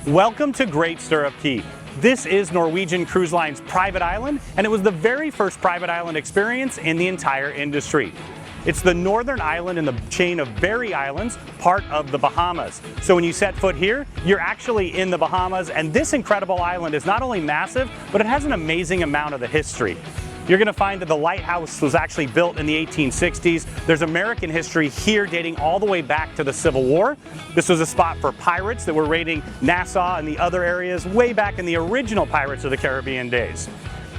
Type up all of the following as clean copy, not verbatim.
Welcome to Great Stirrup Cay. This is Norwegian Cruise Line's private island, and it was the very first private island experience in the entire industry. It's the northern island in the chain of Berry Islands, part of the Bahamas. So when you set foot here, you're actually in the Bahamas, and this incredible island is not only massive, but it has an amazing amount of the history. You're going to find that the Lighthouse was actually built in the 1860s. There's American history here dating all the way back to the Civil War. This was a spot for pirates that were raiding Nassau and the other areas way back in the original Pirates of the Caribbean days.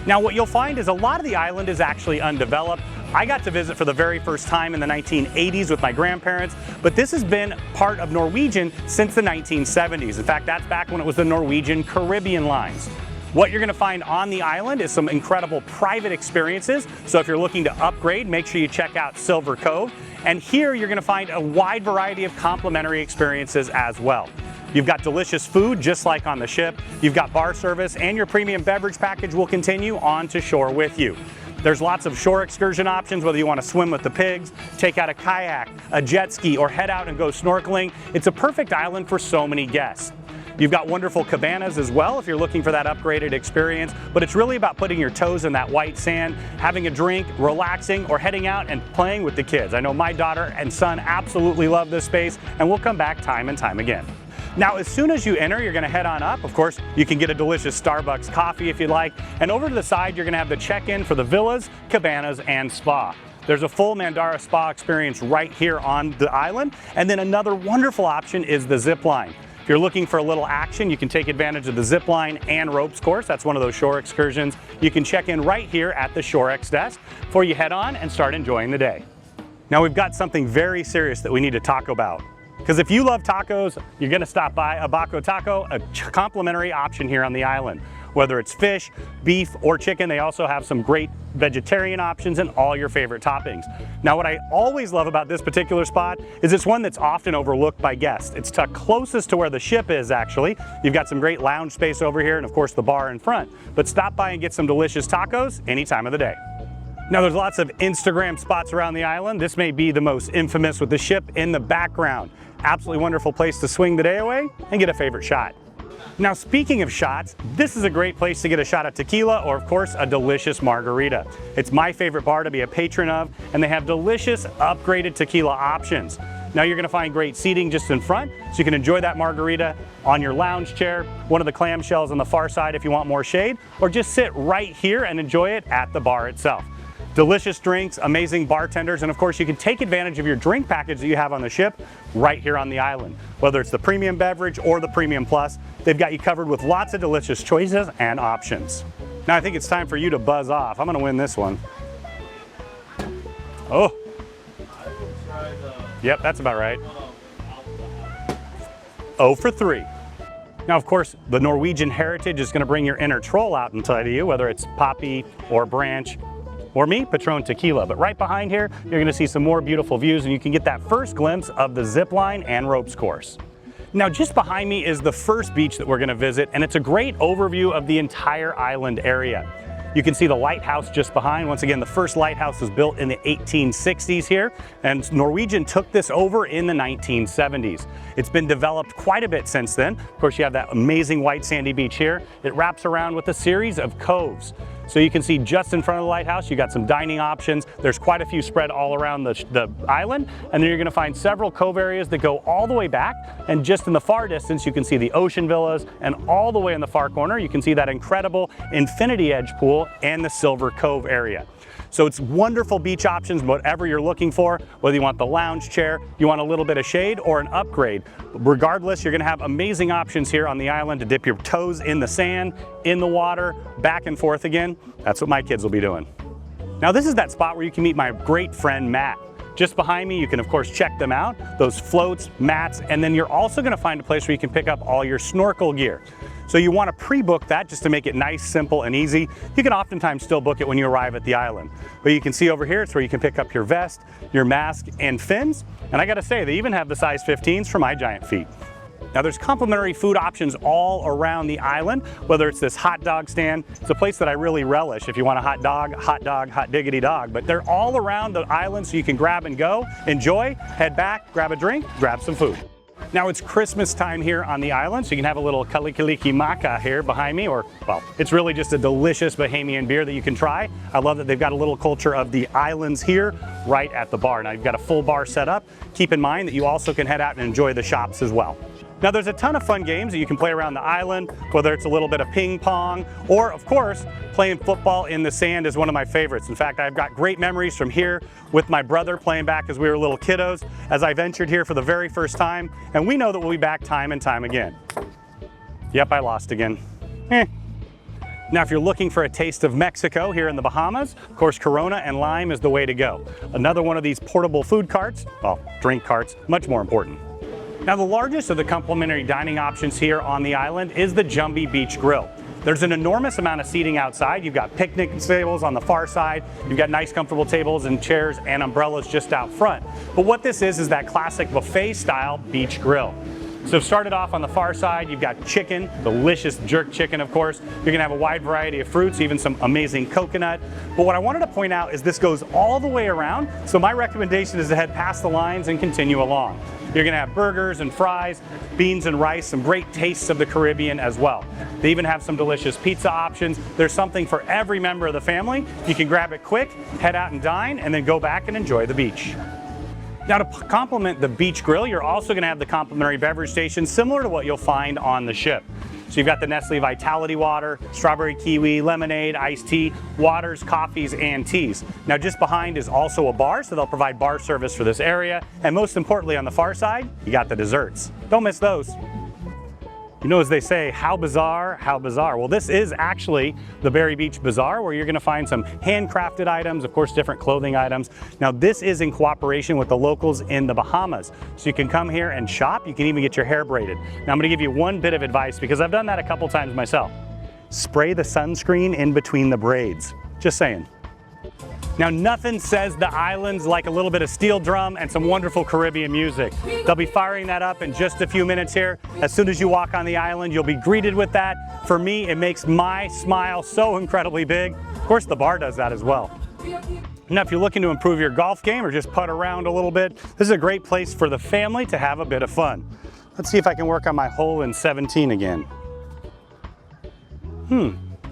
Now what you'll find is a lot of the island is actually undeveloped. I got to visit for the very first time in the 1980s with my grandparents, but this has been part of Norwegian since the 1970s. In fact, that's back when it was the Norwegian Caribbean lines. What you're going to find on the island is some incredible private experiences. So if you're looking to upgrade, make sure you check out Silver Cove. And here you're going to find a wide variety of complimentary experiences as well. You've got delicious food, just like on the ship. You've got bar service, and your premium beverage package will continue on to shore with you. There's lots of shore excursion options, whether you want to swim with the pigs, take out a kayak, a jet ski, or head out and go snorkeling. It's a perfect island for so many guests. You've got wonderful cabanas as well if you're looking for that upgraded experience, but it's really about putting your toes in that white sand, having a drink, relaxing, or heading out and playing with the kids. I know my daughter and son absolutely love this space, and we'll come back time and time again. Now, as soon as you enter, you're going to head on up. Of course, you can get a delicious Starbucks coffee if you'd like, and over to the side, you're going to have the check-in for the villas, cabanas, and spa. There's a full Mandara spa experience right here on the island, and then another wonderful option is the zip line. If you're looking for a little action, you can take advantage of the zip line and ropes course. That's one of those shore excursions. You can check in right here at the ShoreX desk before you head on and start enjoying the day. Now we've got something very serious that we need to talk about. Because if you love tacos, you're going to stop by Abaco Taco, a complimentary option here on the island. Whether it's fish, beef, or chicken, they also have some great vegetarian options and all your favorite toppings. Now what I always love about this particular spot is it's one that's often overlooked by guests. It's tucked closest to where the ship is actually. You've got some great lounge space over here and of course the bar in front. But stop by and get some delicious tacos any time of the day. Now there's lots of Instagram spots around the island. This may be the most infamous with the ship in the background. Absolutely wonderful place to swing the day away and get a favorite shot. Now speaking of shots, this is a great place to get a shot of tequila or of course a delicious margarita. It's my favorite bar to be a patron of, and they have delicious upgraded tequila options. Now you're going to find great seating just in front, so you can enjoy that margarita on your lounge chair, one of the clamshells on the far side if you want more shade, or just sit right here and enjoy it at the bar itself. Delicious drinks, amazing bartenders, and of course you can take advantage of your drink package that you have on the ship right here on the island. Whether it's the premium beverage or the premium plus, they've got you covered with lots of delicious choices and options. Now I think it's time for you to buzz off. I'm going to win this one. Oh. Yep, that's about right. 0 for 3. Now, of course, the Norwegian heritage is going to bring your inner troll out inside of you, whether it's Poppy or Branch, or me, Patron Tequila. But right behind here, you're going to see some more beautiful views, and you can get that first glimpse of the zip line and ropes course. Now, just behind me is the first beach that we're going to visit, and it's a great overview of the entire island area. You can see the lighthouse just behind. Once again, the first lighthouse was built in the 1860s here, and Norwegian took this over in the 1970s. It's been developed quite a bit since then. Of course, you have that amazing white sandy beach here. It wraps around with a series of coves. So you can see just in front of the lighthouse, you got some dining options. There's quite a few spread all around the island, and then you're going to find several cove areas that go all the way back, and just in the far distance you can see the ocean villas, and all the way in the far corner you can see that incredible infinity edge pool and the Silver Cove area. So it's wonderful beach options, whatever you're looking for, whether you want the lounge chair, you want a little bit of shade, or an upgrade. Regardless, you're going to have amazing options here on the island to dip your toes in the sand, in the water, back and forth again. That's what my kids will be doing. Now this is that spot where you can meet my great friend Matt. Just behind me, you can of course check them out, those floats, mats, and then you're also going to find a place where you can pick up all your snorkel gear. So you want to pre-book that just to make it nice, simple, and easy. You can oftentimes still book it when you arrive at the island. But you can see over here, it's where you can pick up your vest, your mask, and fins. And I gotta say, they even have the size 15s for my giant feet. Now there's complimentary food options all around the island, whether it's this hot dog stand. It's a place that I really relish if you want a hot dog, hot diggity dog. But they're all around the island so you can grab and go, enjoy, head back, grab a drink, grab some food. Now it's Christmas time here on the island, so you can have a little Kalikiliki Maka here behind me, or, well, it's really just a delicious Bahamian beer that you can try. I love that they've got a little culture of the islands here right at the bar. Now you've got a full bar set up. Keep in mind that you also can head out and enjoy the shops as well. Now there's a ton of fun games that you can play around the island, whether it's a little bit of ping pong, or of course, playing football in the sand is one of my favorites. In fact, I've got great memories from here with my brother playing back as we were little kiddos, as I ventured here for the very first time, and we know that we'll be back time and time again. Yep, I lost again. Now, if you're looking for a taste of Mexico here in the Bahamas, of course, Corona and lime is the way to go. Another one of these portable food carts, well, drink carts, much more important. Now, the largest of the complimentary dining options here on the island is the Jumby Beach Grill. There's an enormous amount of seating outside. You've got picnic tables on the far side. You've got nice comfortable tables and chairs and umbrellas just out front. But what this is that classic buffet style beach grill. So started off on the far side, you've got chicken, delicious jerk chicken, of course. You're gonna have a wide variety of fruits, even some amazing coconut. But what I wanted to point out is this goes all the way around. So my recommendation is to head past the lines and continue along. You're gonna have burgers and fries, beans and rice, some great tastes of the Caribbean as well. They even have some delicious pizza options. There's something for every member of the family. You can grab it quick, head out and dine, and then go back and enjoy the beach. Now, to complement the beach grill, you're also going to have the complimentary beverage station similar to what you'll find on the ship. So you've got the Nestle Vitality Water, strawberry kiwi, lemonade, iced tea, waters, coffees, and teas. Now, just behind is also a bar, so they'll provide bar service for this area. And most importantly, on the far side, you got the desserts. Don't miss those. You know, as they say, how bizarre, how bizarre. Well, this is actually the Berry Beach Bazaar, where you're gonna find some handcrafted items, of course, different clothing items. Now, this is in cooperation with the locals in the Bahamas. So you can come here and shop. You can even get your hair braided. Now, I'm gonna give you one bit of advice because I've done that a couple times myself. Spray the sunscreen in between the braids. Just saying. Now, nothing says the islands like a little bit of steel drum and some wonderful Caribbean music. They'll be firing that up in just a few minutes here. As soon as you walk on the island, you'll be greeted with that. For me, it makes my smile so incredibly big. Of course, the bar does that as well. Now, if you're looking to improve your golf game or just putt around a little bit, this is a great place for the family to have a bit of fun. Let's see if I can work on my hole in 17 again.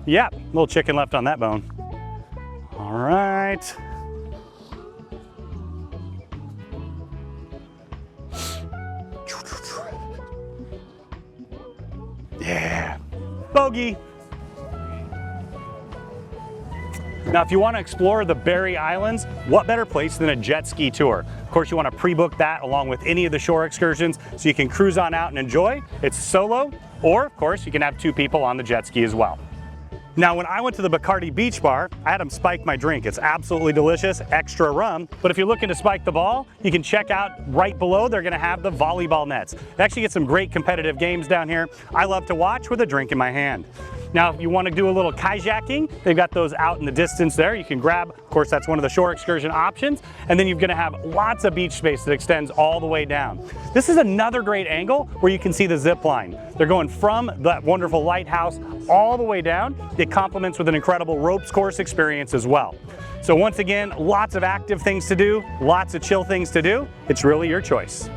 Yeah, a little chicken left on that bone. All right. Yeah. Bogey. Now, if you want to explore the Berry Islands, what better place than a jet ski tour? Of course, you want to pre-book that along with any of the shore excursions so you can cruise on out and enjoy. It's solo, or of course, you can have two people on the jet ski as well. Now, when I went to the Bacardi beach bar, I had them spike my drink. It's absolutely delicious, extra rum. But if you're looking to spike the ball, you can check out right below. They're gonna have the volleyball nets. They actually get some great competitive games down here. I love to watch with a drink in my hand. Now, if you want to do a little kayaking, they've got those out in the distance there. You can grab, of course, that's one of the shore excursion options. And then you're going to have lots of beach space that extends all the way down. This is another great angle where you can see the zip line. They're going from that wonderful lighthouse all the way down. It complements with an incredible ropes course experience as well. So once again, lots of active things to do, lots of chill things to do. It's really your choice.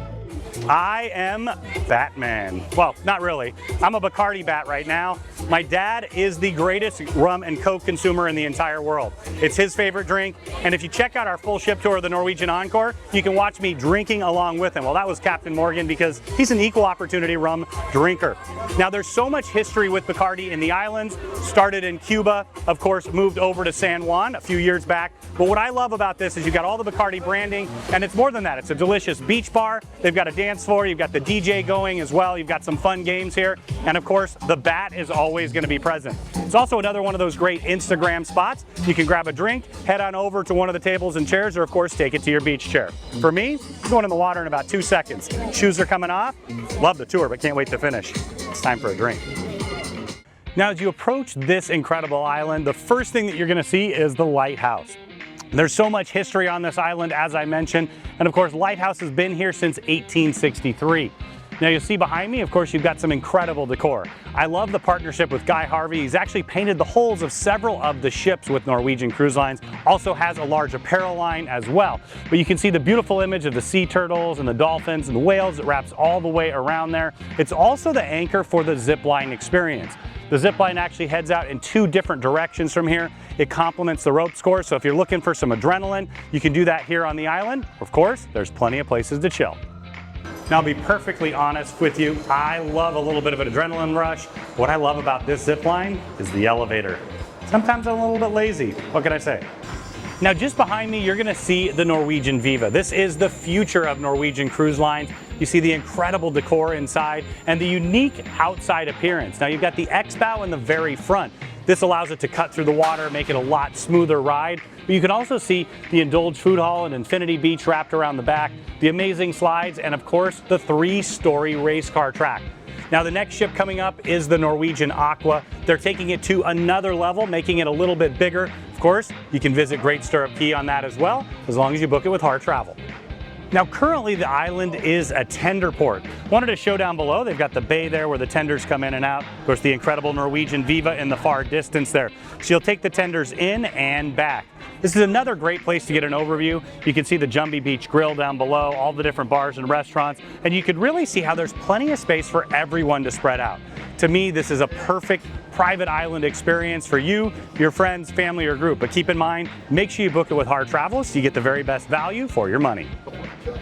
I am Batman. Well, not really. I'm a Bacardi bat right now. My dad is the greatest rum and Coke consumer in the entire world. It's his favorite drink. And if you check out our full ship tour of the Norwegian Encore, you can watch me drinking along with him. Well, that was Captain Morgan because he's an equal opportunity rum drinker. Now, there's so much history with Bacardi in the islands. Started in Cuba, of course, moved over to San Juan a few years back. But what I love about this is you've got all the Bacardi branding, and it's more than that. It's a delicious beach bar. They've got a dance floor. You've got the DJ going as well. You've got some fun games here. And of course, the bat is always going to be present. It's also another one of those great Instagram spots. You can grab a drink, head on over to one of the tables and chairs, or of course, take it to your beach chair. For me, I'm going in the water in about 2 seconds. Shoes are coming off. Love the tour, but can't wait to finish. It's time for a drink. Now, as you approach this incredible island, the first thing that you're going to see is the Lighthouse. There's so much history on this island, as I mentioned, and of course, Lighthouse has been here since 1863. Now you'll see behind me, of course, you've got some incredible decor. I love the partnership with Guy Harvey. He's actually painted the hulls of several of the ships with Norwegian Cruise Lines. Also has a large apparel line as well. But you can see the beautiful image of the sea turtles and the dolphins and the whales that wraps all the way around there. It's also the anchor for the zipline experience. The zipline actually heads out in 2 different directions from here. It complements the ropes course, so if you're looking for some adrenaline, you can do that here on the island. Of course, there's plenty of places to chill. Now, I'll be perfectly honest with you, I love a little bit of an adrenaline rush. What I love about this zipline is the elevator. Sometimes I'm a little bit lazy, what can I say? Now, just behind me, you're gonna see the Norwegian Viva. This is the future of Norwegian Cruise Lines. You see the incredible decor inside and the unique outside appearance. Now, you've got the X-bow in the very front. This allows it to cut through the water, make it a lot smoother ride. But you can also see the Indulge Food Hall and Infinity Beach wrapped around the back, the amazing slides, and of course, the 3-story race car track. Now, the next ship coming up is the Norwegian Aqua. They're taking it to another level, making it a little bit bigger. Of course, you can visit Great Stirrup Cay on that as well, as long as you book it with Hard Travel. Now, currently the island is a tender port. Wanted to show down below, they've got the bay there where the tenders come in and out. Of course, the incredible Norwegian Viva in the far distance there. So you'll take the tenders in and back. This is another great place to get an overview. You can see the Jumby Beach Grill down below, all the different bars and restaurants, and you could really see how there's plenty of space for everyone to spread out. To me, this is a perfect private island experience for you, your friends, family, or group. But keep in mind, make sure you book it with Hard Travel so you get the very best value for your money.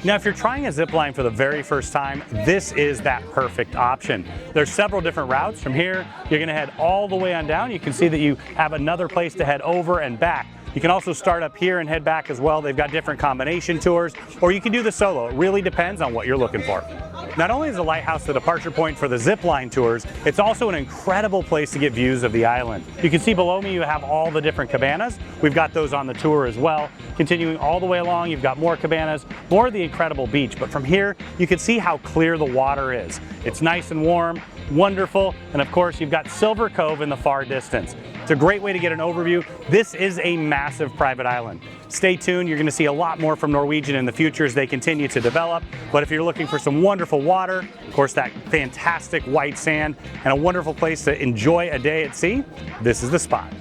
Now, if you're trying a zip line for the very first time, this is that perfect option. There's several different routes. From here, you're gonna head all the way on down. You can see that you have another place to head over and back. You can also start up here and head back as well. They've got different combination tours, or you can do the solo. It really depends on what you're looking for. Not only is the Lighthouse the departure point for the zip line tours, it's also an incredible place to get views of the island. You can see below me you have all the different cabanas. We've got those on the tour as well. Continuing all the way along, you've got more cabanas, more of the incredible beach. But from here, you can see how clear the water is. It's nice and warm, wonderful, and of course you've got Silver Cove in the far distance. It's a great way to get an overview. This is a massive private island. Stay tuned, you're gonna see a lot more from Norwegian in the future as they continue to develop. But if you're looking for some wonderful water, of course that fantastic white sand, and a wonderful place to enjoy a day at sea, this is the spot.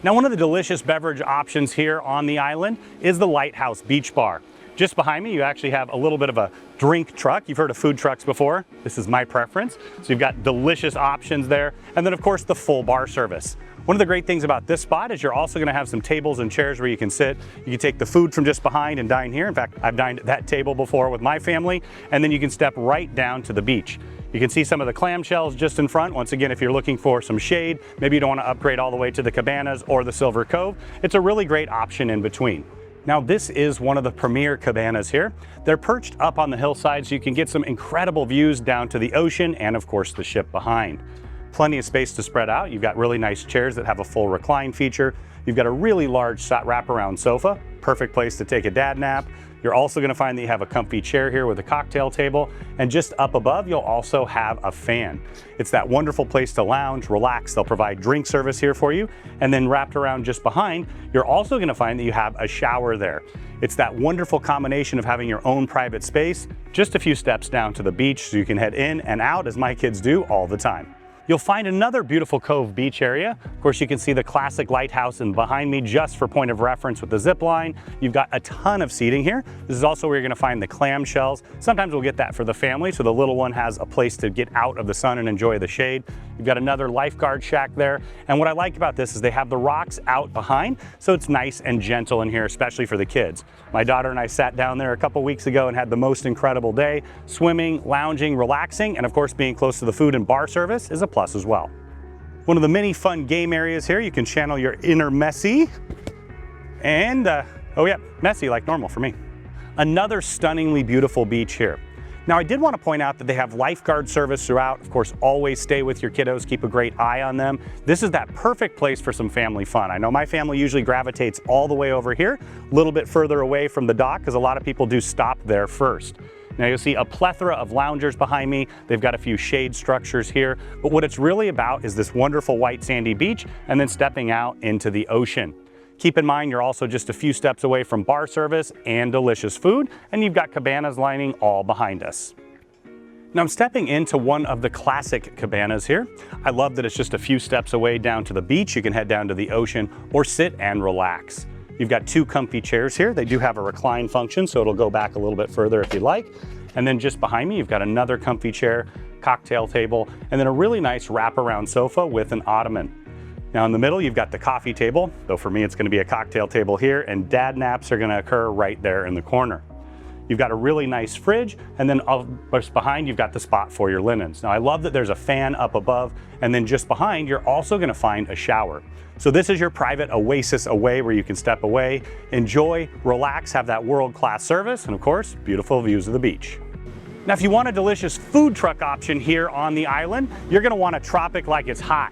Now, one of the delicious beverage options here on the island is the Lighthouse Beach Bar. Just behind me, you actually have a little bit of a drink truck. You've heard of food trucks before. This is my preference. So you've got delicious options there. And then of course, the full bar service. One of the great things about this spot is you're also gonna have some tables and chairs where you can sit. You can take the food from just behind and dine here. In fact, I've dined at that table before with my family, and then you can step right down to the beach. You can see some of the clamshells just in front. Once again, if you're looking for some shade, maybe you don't wanna upgrade all the way to the cabanas or the Silver Cove, it's a really great option in between. Now, this is one of the premier cabanas here. They're perched up on the hillside so you can get some incredible views down to the ocean and of course the ship behind. Plenty of space to spread out. You've got really nice chairs that have a full recline feature. You've got a really large wraparound sofa, perfect place to take a dad nap. You're also gonna find that you have a comfy chair here with a cocktail table, and just up above, you'll also have a fan. It's that wonderful place to lounge, relax. They'll provide drink service here for you, and then wrapped around just behind, you're also gonna find that you have a shower there. It's that wonderful combination of having your own private space, just a few steps down to the beach so you can head in and out as my kids do all the time. You'll find another beautiful cove beach area. Of course, you can see the classic lighthouse and behind me just for point of reference with the zip line. You've got a ton of seating here. This is also where you're gonna find the clam shells. Sometimes we'll get that for the family, so the little one has a place to get out of the sun and enjoy the shade. You've got another lifeguard shack there. And what I like about this is they have the rocks out behind, so it's nice and gentle in here, especially for the kids. My daughter and I sat down there a couple weeks ago and had the most incredible day, swimming, lounging, relaxing, and of course being close to the food and bar service is a plus as well. One of the many fun game areas here, you can channel your inner Messi. And, oh yeah, messy like normal for me. Another stunningly beautiful beach here. Now, I did want to point out that they have lifeguard service throughout. Of course, always stay with your kiddos, keep a great eye on them. This is that perfect place for some family fun. I know my family usually gravitates all the way over here, a little bit further away from the dock, because a lot of people do stop there first. Now you'll see a plethora of loungers behind me. They've got a few shade structures here, but what it's really about is this wonderful white sandy beach and then stepping out into the ocean. Keep in mind, you're also just a few steps away from bar service and delicious food, and you've got cabanas lining all behind us. Now I'm stepping into one of the classic cabanas here. I love that it's just a few steps away down to the beach. You can head down to the ocean or sit and relax. You've got 2 comfy chairs here. They do have a recline function, so it'll go back a little bit further if you'd like. And then just behind me, you've got another comfy chair, cocktail table, and then a really nice wraparound sofa with an ottoman. Now in the middle, you've got the coffee table, though for me it's gonna be a cocktail table here, and dad naps are gonna occur right there in the corner. You've got a really nice fridge, and then just behind you've got the spot for your linens. Now I love that there's a fan up above, and then just behind you're also gonna find a shower. So this is your private oasis away where you can step away, enjoy, relax, have that world-class service, and of course, beautiful views of the beach. Now if you want a delicious food truck option here on the island, you're gonna want a tropic like it's hot.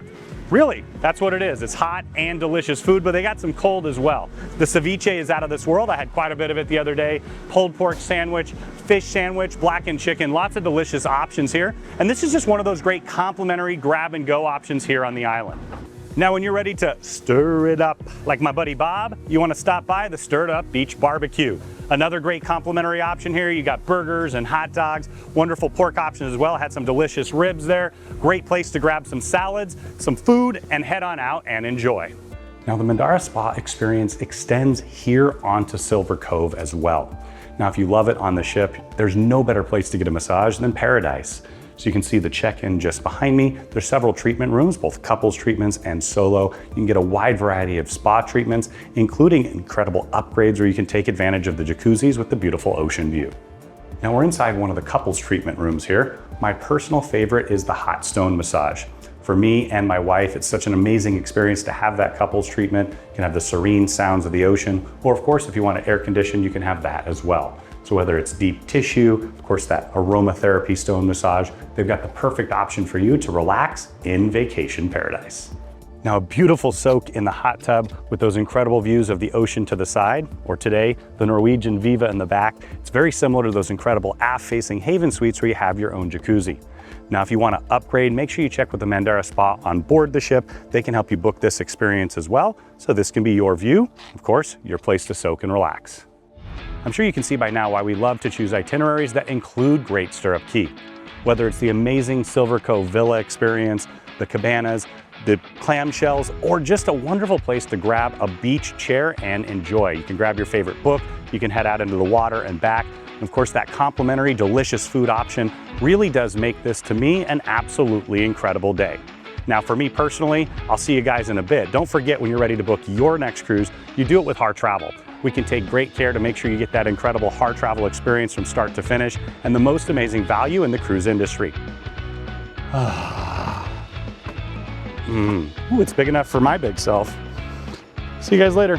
Really, that's what it is. It's hot and delicious food, but they got some cold as well. The ceviche is out of this world. I had quite a bit of it the other day. Pulled pork sandwich, fish sandwich, blackened chicken, lots of delicious options here. And this is just one of those great complimentary grab and go options here on the island. Now when you're ready to stir it up like my buddy Bob, you want to stop by the Stirred Up Beach Barbecue. Another great complimentary option here. You got burgers and hot dogs, wonderful pork options as well. Had some delicious ribs there. Great place to grab some salads, some food, and head on out and enjoy. Now the Mandara Spa experience extends here onto Silver Cove as well. Now if you love it on the ship, there's no better place to get a massage than Paradise. So you can see the check-in just behind me. There's several treatment rooms, both couples treatments and solo. You can get a wide variety of spa treatments, including incredible upgrades where you can take advantage of the jacuzzis with the beautiful ocean view. Now we're inside one of the couples treatment rooms here. My personal favorite is the hot stone massage. For me and my wife, it's such an amazing experience to have that couples treatment. You can have the serene sounds of the ocean, or of course, if you want to air condition, you can have that as well. So whether it's deep tissue, of course that aromatherapy stone massage, they've got the perfect option for you to relax in vacation paradise. Now a beautiful soak in the hot tub with those incredible views of the ocean to the side, or today, the Norwegian Viva in the back. It's very similar to those incredible aft-facing Haven suites where you have your own jacuzzi. Now if you want to upgrade, make sure you check with the Mandara Spa on board the ship. They can help you book this experience as well. So this can be your view, of course, your place to soak and relax. I'm sure you can see by now why we love to choose itineraries that include Great Stirrup Cay. Whether it's the amazing Silver Cove Villa experience, the cabanas, the clamshells, or just a wonderful place to grab a beach chair and enjoy. You can grab your favorite book, you can head out into the water and back. And of course, that complimentary delicious food option really does make this, to me, an absolutely incredible day. Now for me personally, I'll see you guys in a bit. Don't forget, when you're ready to book your next cruise, you do it with Har Travel. We can take great care to make sure you get that incredible Har Travel experience from start to finish and the most amazing value in the cruise industry. Ooh, it's big enough for my big self. See you guys later.